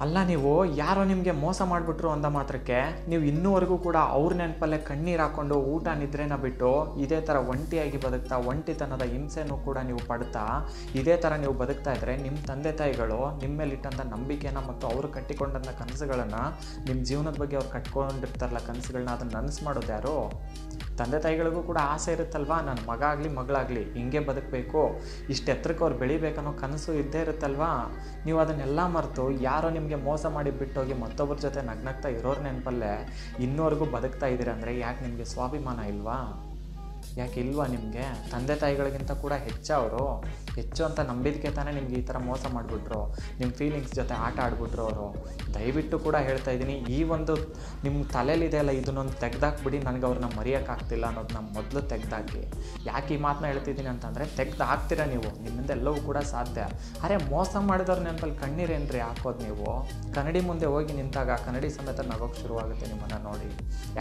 ಅಲ್ಲ, ನೀವು ಯಾರೋ ನಿಮಗೆ ಮೋಸ ಮಾಡಿಬಿಟ್ರು ಅಂದ ಮಾತ್ರಕ್ಕೆ ನೀವು ಇನ್ನೂವರೆಗೂ ಕೂಡ ಅವ್ರ ನೆನಪಲ್ಲೇ ಕಣ್ಣೀರು ಹಾಕ್ಕೊಂಡು ಊಟ ನಿದ್ರೆನ ಬಿಟ್ಟು ಇದೇ ಥರ ಒಂಟಿಯಾಗಿ ಬದುಕ್ತಾ, ಒಂಟಿತನದ ಹಿಂಸೆನೂ ಕೂಡ ನೀವು ಪಡ್ತಾ ಇದೇ ಥರ ನೀವು ಬದುಕ್ತಾ ಇದ್ದರೆ ನಿಮ್ಮ ತಂದೆ ತಾಯಿಗಳು ನಿಮ್ಮ ಮೇಲಿಟ್ಟಂಥ ನಂಬಿಕೆನ ಮತ್ತು ಅವರು ಕಟ್ಟಿಕೊಂಡಂಥ ಕನಸುಗಳನ್ನು, ನಿಮ್ಮ ಜೀವನದ ಬಗ್ಗೆ ಅವ್ರು ಕಟ್ಕೊಂಡಿರ್ತಾರಲ್ಲ ಕನಸುಗಳನ್ನ, ಅದನ್ನು ನನಸು ಮಾಡೋದು ಯಾರು? ತಂದೆ ತಾಯಿಗಳಿಗೂ ಕೂಡ ಆಸೆ ಇರುತ್ತಲ್ವಾ, ನನ್ನ ಮಗ ಆಗಲಿ ಮಗಳಾಗಲಿ ಹಿಂಗೆ ಬದುಕಬೇಕು, ಇಷ್ಟು ಎತ್ತರಕ್ಕೆ ಅವ್ರು ಬೆಳಿಬೇಕನ್ನೋ ಕನಸು ಇದ್ದೇ ಇರುತ್ತಲ್ವಾ. ನೀವು ಅದನ್ನೆಲ್ಲ ಮರೆತು ಯಾರೋ ನಿಮಗೆ ಮೋಸ ಮಾಡಿ ಬಿಟ್ಟೋಗಿ ಮತ್ತೊಬ್ಬರ ಜೊತೆ ನಗ್ನಗ್ತಾ ಇರೋರು ನೆನಪಲ್ಲೇ ಇನ್ನೂವರೆಗೂ ಬದುಕ್ತಾ ಇದ್ದೀರ ಅಂದರೆ ಯಾಕೆ ನಿಮಗೆ ಸ್ವಾಭಿಮಾನ ಇಲ್ವಾ? ಯಾಕೆ ಇಲ್ವಾ ನಿಮಗೆ? ತಂದೆ ತಾಯಿಗಳಿಗಿಂತ ಕೂಡ ಹೆಚ್ಚು ಅಂತ ನಂಬಿದಕ್ಕೆ ತಾನೇ ನಿಮ್ಗೆ ಈ ಥರ ಮೋಸ ಮಾಡಿಬಿಟ್ರು, ನಿಮ್ಮ ಫೀಲಿಂಗ್ಸ್ ಜೊತೆ ಆಟ ಆಡ್ಬಿಟ್ರು ಅವರು. ದಯವಿಟ್ಟು ಕೂಡ ಹೇಳ್ತಾ ಇದ್ದೀನಿ, ಈ ಒಂದು ನಿಮ್ಮ ತಲೆಯಲ್ಲಿದೆ ಅಲ್ಲ, ಇದನ್ನೊಂದು ತೆಗ್ದಾಕ್ಬಿಡಿ. ನನಗೆ ಅವ್ರನ್ನ ಮರೆಯೋಕ್ಕಾಗ್ತಿಲ್ಲ ಅನ್ನೋದನ್ನ ಮೊದಲು ತೆಗ್ದಾಕಿ. ಯಾಕೆ ಈ ಮಾತನ್ನ ಹೇಳ್ತಿದ್ದೀನಿ ಅಂತಂದರೆ, ತೆಗ್ದು ಹಾಕ್ತೀರ ನೀವು, ನಿಮ್ಮಿಂದ ಎಲ್ಲವೂ ಕೂಡ ಸಾಧ್ಯ. ಅರೆ, ಮೋಸ ಮಾಡಿದವ್ರ ನೆನಪಲ್ಲಿ ಕಣ್ಣೀರೇನ್ರಿ ಹಾಕೋದು ನೀವು? ಕನ್ನಡಿ ಮುಂದೆ ಹೋಗಿ ನಿಂತಾಗ ಕನ್ನಡಿ ಸಮೇತ ನಗೋಕ್ಕೆ ಶುರುವಾಗುತ್ತೆ ನಿಮ್ಮನ್ನು ನೋಡಿ.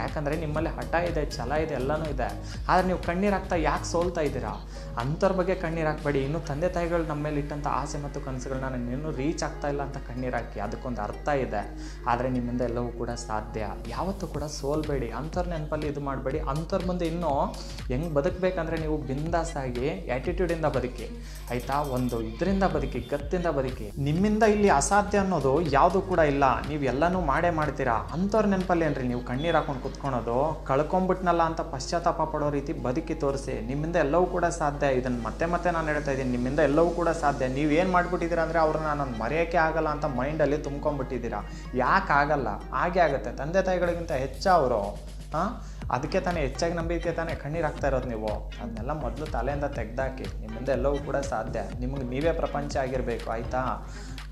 ಯಾಕಂದರೆ ನಿಮ್ಮಲ್ಲಿ ಹಠ ಇದೆ, ಛಲ ಇದೆ, ಎಲ್ಲನೂ ಇದೆ. ಆದರೆ ನೀವು ಕಣ್ಣೀರು ಹಾಕ್ತಾ ಯಾಕೆ ಸೋಲ್ತಾ ಇದ್ದೀರಾ? ಅಂಥವ್ರ ಬಗ್ಗೆ ಕಣ್ಣೀರು ಹಾಕಬೇಡಿ. ಇನ್ನು ತಂದೆ ತಾಯಿಗಳು ನಮ್ಮ ಮೇಲೆ ಇಟ್ಟಂಥ ಆಸೆ ಮತ್ತು ಕನಸುಗಳನ್ನ ನಾನು ಇನ್ನೂ ರೀಚ್ ಆಗ್ತಾ ಇಲ್ಲ ಅಂತ ಕಣ್ಣೀರು ಹಾಕಿ, ಅದಕ್ಕೊಂದು ಅರ್ಥ ಇದೆ. ಆದರೆ ನಿಮ್ಮಿಂದ ಎಲ್ಲವೂ ಕೂಡ ಸಾಧ್ಯ. ಯಾವತ್ತೂ ಕೂಡ ಸೋಲ್ಬೇಡಿ, ಅಂಥವ್ರ ನೆನಪಲ್ಲಿ ಇದು ಮಾಡಬೇಡಿ. ಅಂಥವ್ರ ಮುಂದೆ ಇನ್ನೂ ಹೆಂಗೆ ಬದುಕಬೇಕಂದ್ರೆ ನೀವು ಬಿಂದಾಸ್ ಆಗಿ ಆ್ಯಟಿಟ್ಯೂಡಿಂದ ಬದುಕಿ, ಆಯಿತಾ? ಒಂದು ಇದರಿಂದ ಬದುಕಿ, ಗತ್ತಿಂದ ಬದುಕಿ. ನಿಮ್ಮಿಂದ ಇಲ್ಲಿ ಅಸಾಧ್ಯ ಅನ್ನೋದು ಯಾವುದೂ ಕೂಡ ಇಲ್ಲ, ನೀವು ಎಲ್ಲನೂ ಮಾಡೇ ಮಾಡ್ತೀರಾ. ಅಂಥವ್ರ ನೆನಪಲ್ಲಿ ಏನ್ರಿ ನೀವು ಕಣ್ಣೀರು ಹಾಕೊಂಡು ಕುತ್ಕೊಳೋದು? ಕಳ್ಕೊಂಬಿಟ್ನಲ್ಲ ಅಂತ ಪಶ್ಚಾತ್ತಾಪ ಪಡೋ ರೀತಿ ಬದುಕಿ ತೋರಿಸಿ. ನಿಮ್ಮಿಂದ ಎಲ್ಲವೂ ಕೂಡ ಸಾಧ್ಯ. ಇದನ್ನು ಮತ್ತೆ ನಾನು ಹೇಳ್ತಾ ಇದ್ದೀನಿ, ನಿಮ್ಮಿಂದ ಎಲ್ಲವೂ ಕೂಡ ಸಾಧ್ಯ. ನೀವು ಏನು ಮಾಡಿಬಿಟ್ಟಿದ್ದೀರಾ ಅಂದರೆ ಅವ್ರನ್ನ ನಾನು ಮರೆಯೋಕ್ಕೆ ಆಗಲ್ಲ ಅಂತ ಮೈಂಡಲ್ಲಿ ತುಂಬ್ಕೊಂಡ್ಬಿಟ್ಟಿದ್ದೀರಾ. ಯಾಕೆ ಆಗಲ್ಲ? ಹಾಗೆ ಆಗುತ್ತೆ. ತಂದೆ ತಾಯಿಗಳಿಗಿಂತ ಅವರು ಅದಕ್ಕೆ ತಾನೇ ಹೆಚ್ಚಾಗಿ ನಂಬಿಕೆ ತಾನೇ ಕಣ್ಣೀರು ಹಾಕ್ತಾ ಇರೋದು ನೀವು. ಅದನ್ನೆಲ್ಲ ಮೊದಲು ತಲೆಯಿಂದ ತೆಗೆದಾಕಿ. ನಿಮ್ಮಿಂದ ಎಲ್ಲವೂ ಕೂಡ ಸಾಧ್ಯ. ನಿಮಗೆ ನೀವೇ ಪ್ರಪಂಚ ಆಗಿರಬೇಕು, ಆಯಿತಾ?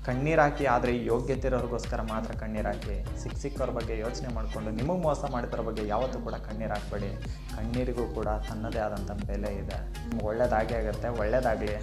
ಕಣ್ಣೀರು ಹಾಕಿ, ಆದರೆ ಯೋಗ್ಯತೆ ಇರೋರಿಗೋಸ್ಕರ ಮಾತ್ರ ಕಣ್ಣೀರು ಹಾಕಿ. ಸಿಕ್ಕವ್ರ ಬಗ್ಗೆ ಯೋಚನೆ ಮಾಡಿಕೊಂಡು ನಿಮಗೆ ಮೋಸ ಮಾಡಿದ್ರ ಬಗ್ಗೆ ಯಾವತ್ತೂ ಕೂಡ ಕಣ್ಣೀರು ಹಾಕಬೇಡಿ. ಕಣ್ಣೀರಿಗೂ ಕೂಡ ತನ್ನದೇ ಆದಂಥ ಬೆಲೆ ಇದೆ. ನಿಮ್ಗೆ ಒಳ್ಳೇದಾಗೇ ಆಗುತ್ತೆ. ಒಳ್ಳೆಯದಾಗಲಿ.